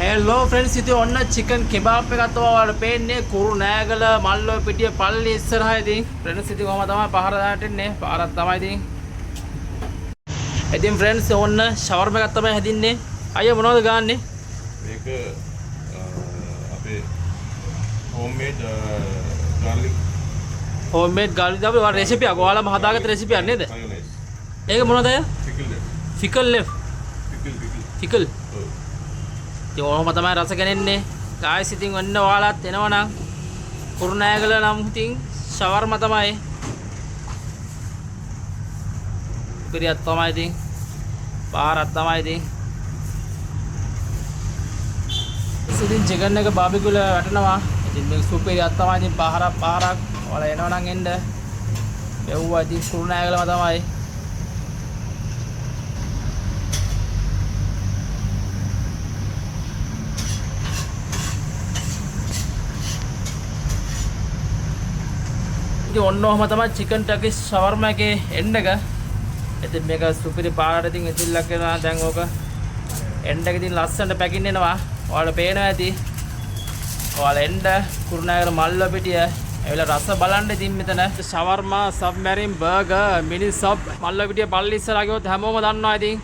Hello friends ඉතින් ඔන්න chicken kebab එකක් තමයි ඔයාලට පේන්නේ කුරුණෑගල මල්ලෝ පිටිය පල්ලි ඉස්සරහා ඉතින් ෆ්‍රෙන්ඩ්ස් ඉතින් කොහම තමයි පහර දාටන්නේ පාරක් තමයි ඉතින් ෆ්‍රෙන්ඩ්ස් ඔන්න ෂවර්ම එකක් තමයි හැදින්නේ අයියා මොනවද ගාන්නේ මේක අපේ හෝම්මේඩ් ගාර්ලික් දාපු ඔයාලා රෙසිපි එක ඔයාලම හදාගත්ත රෙසිපි එකක් නේද ඒක මොනවද අය ෆිකල් ලෙෆ් ෆිකල් ඉතින් ඔහොම තමයි රස ගන්නේ ගායිස් ඉතින් ඔන්න ඔයාලත් එනවනම් කුරුණෑගල නම් ඉතින් ෂවර්ම තමයි පිරියක් තමයි ඉතින් පාරක් තමයි ඉතින් ඉතින් චිකන් එක බාබිකියු වල වැටෙනවා ඉතින් මේ සුපිරියක් තමයි ඉතින් පාරක් ඔයාලා එනවනම් එන්න මෙව්වා ඉතින් කුරුණෑගලම තමයි ඉතින් ඔන්න ඔහම තමයි චිකන් ටර්කිෂ් ෂවර්ම එකේ එන්ඩ් එක. ඉතින් මේක සුපිරි පාරට ඉතින් ඉතිල්ලක් වෙනවා දැන් ඕක එන්ඩ් එක ඉතින් ලස්සනට පැකින් එනවා. ඔයාලා පේනවා ඇති. ඔයාලා එන්න කුරුණෑගල මල්ලෝ පිටිය ඇවිල්ලා රස බලන්න ඉතින් මෙතන ෂවර්මා සබ්මැරින් බර්ගර් මිනි සබ් මල්ලෝ පිටිය පල්ලි ඉස්සරහා ගියොත් හැමෝම දන්නවා ඉතින්